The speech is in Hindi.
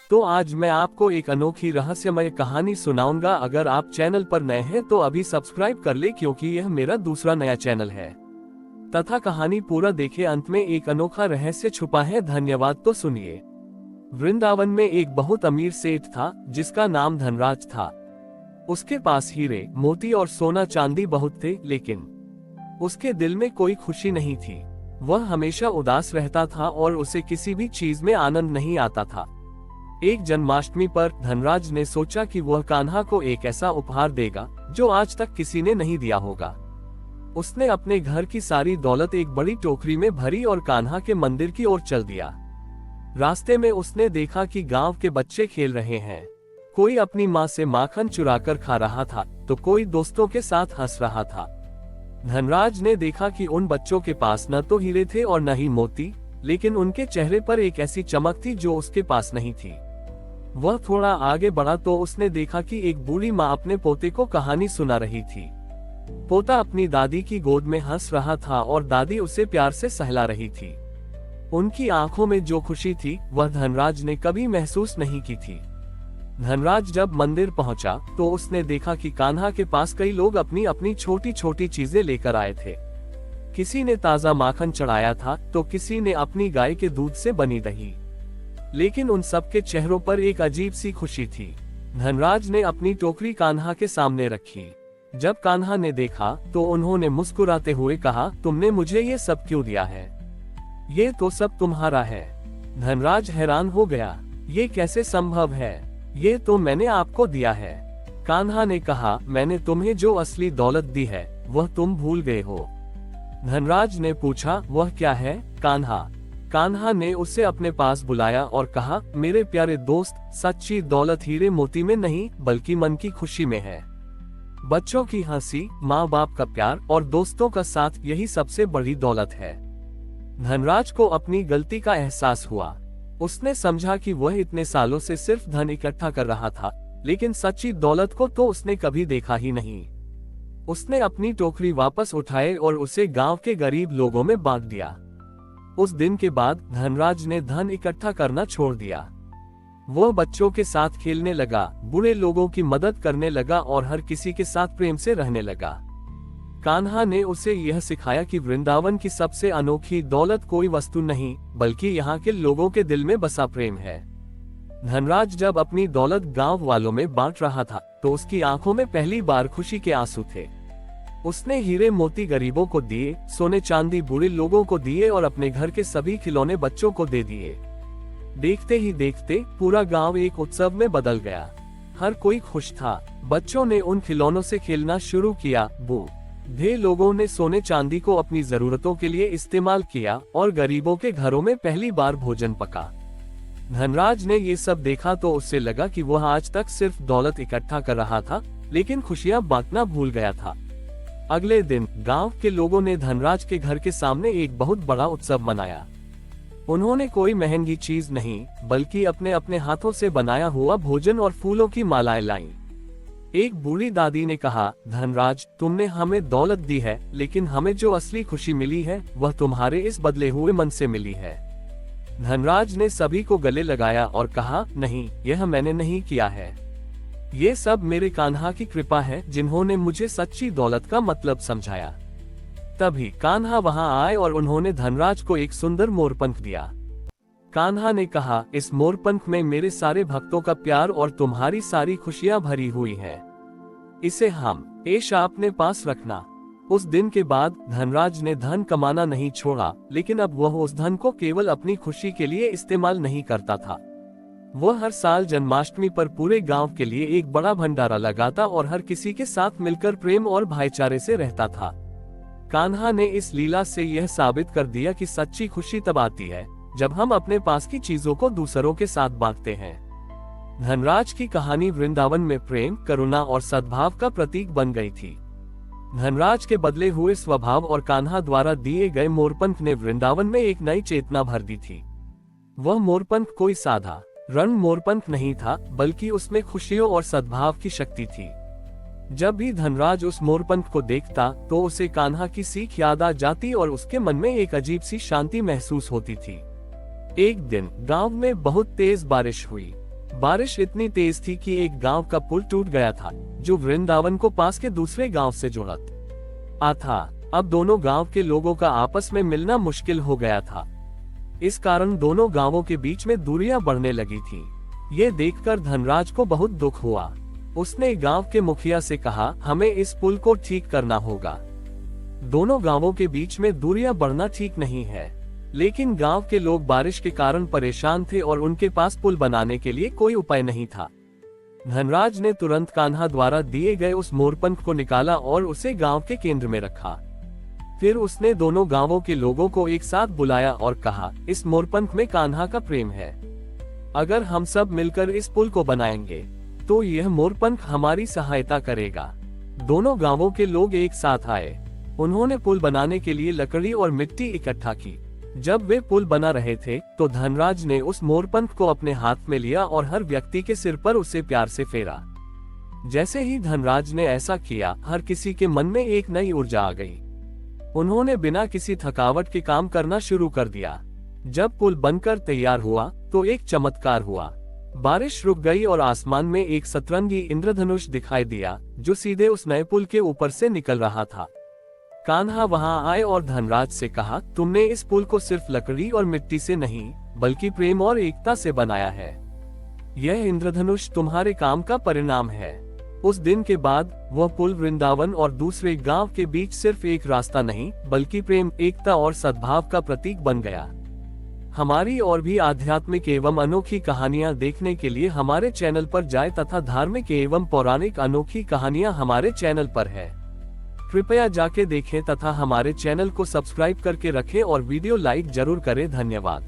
तो आज मैं आपको एक अनोखी रहस्यमय कहानी सुनाऊंगा। अगर आप चैनल पर नए हैं तो अभी सब्सक्राइब कर ले, क्योंकि यह मेरा दूसरा नया चैनल है। तथा कहानी पूरा देखे, अंत में एक अनोखा रहस्य छुपा है। धन्यवाद। तो सुनिए। वृंदावन में एक बहुत अमीर सेठ था जिसका नाम धनराज था। उसके पास हीरे, मोती और सोना चांदी बहुत थे, लेकिन उसके दिल में कोई खुशी नहीं थी। वह हमेशा उदास रहता था और उसे किसी भी चीज में आनंद नहीं आता था। एक जन्माष्टमी पर धनराज ने सोचा कि वह कान्हा को एक ऐसा उपहार देगा जो आज तक किसी ने नहीं दिया होगा। उसने अपने घर की सारी दौलत एक बड़ी टोकरी में भरी और कान्हा के मंदिर की ओर चल दिया। रास्ते में उसने देखा कि गांव के बच्चे खेल रहे हैं। कोई अपनी माँ से माखन चुराकर खा रहा था तो कोई दोस्तों के साथ हंस रहा था। धनराज ने देखा कि उन बच्चों के पास न तो हीरे थे और न ही मोती, लेकिन उनके चेहरे पर एक ऐसी चमक थी जो उसके पास नहीं थी। वह थोड़ा आगे बढ़ा तो उसने देखा कि एक बूढ़ी माँ अपने पोते को कहानी सुना रही थी। पोता अपनी दादी की गोद में हंस रहा था और दादी उसे प्यार से सहला रही थी। उनकी आंखों में जो खुशी थी वह धनराज ने कभी महसूस नहीं की थी। धनराज जब मंदिर पहुंचा तो उसने देखा कि कान्हा के पास कई लोग अपनी अपनी छोटी छोटी चीजें लेकर आए थे। किसी ने ताजा माखन चढ़ाया था तो किसी ने अपनी गाय के दूध से बनी दही, लेकिन उन सबके चेहरों पर एक अजीब सी खुशी थी। धनराज ने अपनी टोकरी कान्हा के सामने रखी। जब कान्हा ने देखा तो उन्होंने मुस्कुराते हुए कहा, तुमने मुझे ये सब क्यों दिया है? ये तो सब तुम्हारा है। धनराज हैरान हो गया, ये कैसे संभव है? ये तो मैंने आपको दिया है। कान्हा ने कहा, मैंने तुम्हें जो असली दौलत दी है वह तुम भूल गए हो। धनराज ने पूछा, वह क्या है कान्हा? कान्हा ने उसे अपने पास बुलाया और कहा, मेरे प्यारे दोस्त, सच्ची दौलत हीरे मोती में नहीं बल्कि मन की खुशी में है। बच्चों की हंसी, माँ बाप का प्यार और दोस्तों का साथ, यही सबसे बड़ी दौलत है। धनराज को अपनी गलती का एहसास हुआ। उसने समझा कि वह इतने सालों से सिर्फ धन इकट्ठा कर रहा था, लेकिन सच्ची दौलत को तो उसने कभी देखा ही नहीं। उसने अपनी टोकरी वापस उठाए और उसे गांव के गरीब लोगों में बांट दिया। उस दिन के बाद धनराज ने धन इकट्ठा करना छोड़ दिया। वह बच्चों के साथ खेलने लगा, बुरे लोगों की मदद करने लगा और हर किसी के साथ प्रेम से रहने लगा। कान्हा ने उसे यह सिखाया कि वृंदावन की सबसे अनोखी दौलत कोई वस्तु नहीं बल्कि यहाँ के लोगों के दिल में बसा प्रेम है। धनराज जब अपनी दौलत गांव वालों में बांट रहा था तो उसकी आंखों में पहली बार खुशी के आंसू थे। उसने हीरे मोती गरीबों को दिए, सोने चांदी बूढ़े लोगों को दिए और अपने घर के सभी खिलौने बच्चों को दे दिए। देखते ही देखते पूरा गांव एक उत्सव में बदल गया। हर कोई खुश था। बच्चों ने उन खिलौनों से खेलना शुरू किया, बूढ़े लोगों ने सोने चांदी को अपनी जरूरतों के लिए इस्तेमाल किया और गरीबों के घरों में पहली बार भोजन पका। धनराज ने ये सब देखा तो उससे लगा कि वह आज तक सिर्फ दौलत इकट्ठा कर रहा था, लेकिन खुशियां बांटना भूल गया था। अगले दिन गांव के लोगों ने धनराज के घर के सामने एक बहुत बड़ा उत्सव मनाया। उन्होंने कोई महंगी चीज नहीं बल्कि अपने अपने हाथों से बनाया हुआ भोजन और फूलों की मालाएं लाईं। एक बूढ़ी दादी ने कहा, धनराज, तुमने हमें दौलत दी है, लेकिन हमें जो असली खुशी मिली है वह तुम्हारे इस बदले हुए मन से मिली है। धनराज ने सभी को गले लगाया और कहा, नहीं, यह मैंने नहीं किया है। ये सब मेरे कान्हा की कृपा है, जिन्होंने मुझे सच्ची दौलत का मतलब समझाया। तभी कान्हा वहां आए और उन्होंने धनराज को एक सुंदर मोरपंख दिया। कान्हा ने कहा, इस मोरपंख में मेरे सारे भक्तों का प्यार और तुम्हारी सारी खुशियां भरी हुई है। इसे हमेशा अपने पास रखना। उस दिन के बाद धनराज ने धन कमाना नहीं छोड़ा, लेकिन अब वह उस धन को केवल अपनी खुशी के लिए इस्तेमाल नहीं करता था। वह हर साल जन्माष्टमी पर पूरे गांव के लिए एक बड़ा भंडारा लगाता और हर किसी के साथ मिलकर प्रेम और भाईचारे से रहता था। कान्हा ने इस लीला से यह साबित कर दिया कि सच्ची खुशी तब आती है जब हम अपने पास की चीजों को दूसरों के साथ बांटते हैं। धनराज की कहानी वृंदावन में प्रेम, करुणा और सद्भाव का प्रतीक बन गई थी। धनराज के बदले हुए स्वभाव और कान्हा द्वारा दिए गए मोरपंख ने वृंदावन में एक नई चेतना भर दी थी। वह मोरपंख कोई साधारण मोरपंख नहीं था, बल्कि उसमें खुशियों और सद्भाव की शक्ति थी। जब भी धनराज उस मोरपंख को देखता तो उसे कान्हा की सीख याद आ जाती और उसके मन में एक अजीब सी शांति महसूस होती थी। एक दिन गांव में बहुत तेज बारिश हुई। बारिश इतनी तेज थी कि एक गांव का पुल टूट गया था, जो वृंदावन को पास के दूसरे गांव से जोड़ता था। अब दोनों गांव के लोगों का आपस में मिलना मुश्किल हो गया था। इस कारण दोनों गांवों के बीच में दूरियां बढ़ने लगी थीं। ये देखकर धनराज को बहुत दुख हुआ। उसने गांव के मुखिया से कहा, हमें इस पुल को ठीक करना होगा। दोनों गांवों के बीच में दूरियां बढ़ना ठीक नहीं है। लेकिन गांव के लोग बारिश के कारण परेशान थे और उनके पास पुल बनाने के लिए कोई उपाय नहीं था। धनराज ने तुरंत कान्हा द्वारा दिए गए उस मोरपंख को निकाला और उसे गांव के केंद्र में रखा। फिर उसने दोनों गांवों के लोगों को एक साथ बुलाया और कहा, इस मोरपंख में कान्हा का प्रेम है। अगर हम सब मिलकर इस पुल को बनाएंगे तो यह मोरपंख हमारी सहायता करेगा। दोनों गांवों के लोग एक साथ आए। उन्होंने पुल बनाने के लिए लकड़ी और मिट्टी इकट्ठा की। जब वे पुल बना रहे थे तो धनराज ने उस मोरपंख को अपने हाथ में लिया और हर व्यक्ति के सिर पर उसे प्यार से फेरा। जैसे ही धनराज ने ऐसा किया, हर किसी के मन में एक नई ऊर्जा आ गई। उन्होंने बिना किसी थकावट के काम करना शुरू कर दिया। जब पुल बनकर तैयार हुआ तो एक चमत्कार हुआ। बारिश रुक गई और आसमान में एक सतरंगी इंद्रधनुष दिखाई दिया, जो सीधे उस नए पुल के ऊपर से निकल रहा था। कान्हा वहां आए और धनराज से कहा, तुमने इस पुल को सिर्फ लकड़ी और मिट्टी से नहीं, बल्कि प्रेम और एकता से बनाया है। यह इंद्रधनुष तुम्हारे काम का परिणाम है। उस दिन के बाद वह पुल वृंदावन और दूसरे गांव के बीच सिर्फ एक रास्ता नहीं, बल्कि प्रेम, एकता और सद्भाव का प्रतीक बन गया। हमारी और भी आध्यात्मिक एवं अनोखी कहानियां देखने के लिए हमारे चैनल पर जाएं तथा धार्मिक एवं पौराणिक अनोखी कहानियां हमारे चैनल पर है। कृपया जाके देखें तथा हमारे चैनल को सब्सक्राइब करके रखें और वीडियो लाइक जरूर करें। धन्यवाद।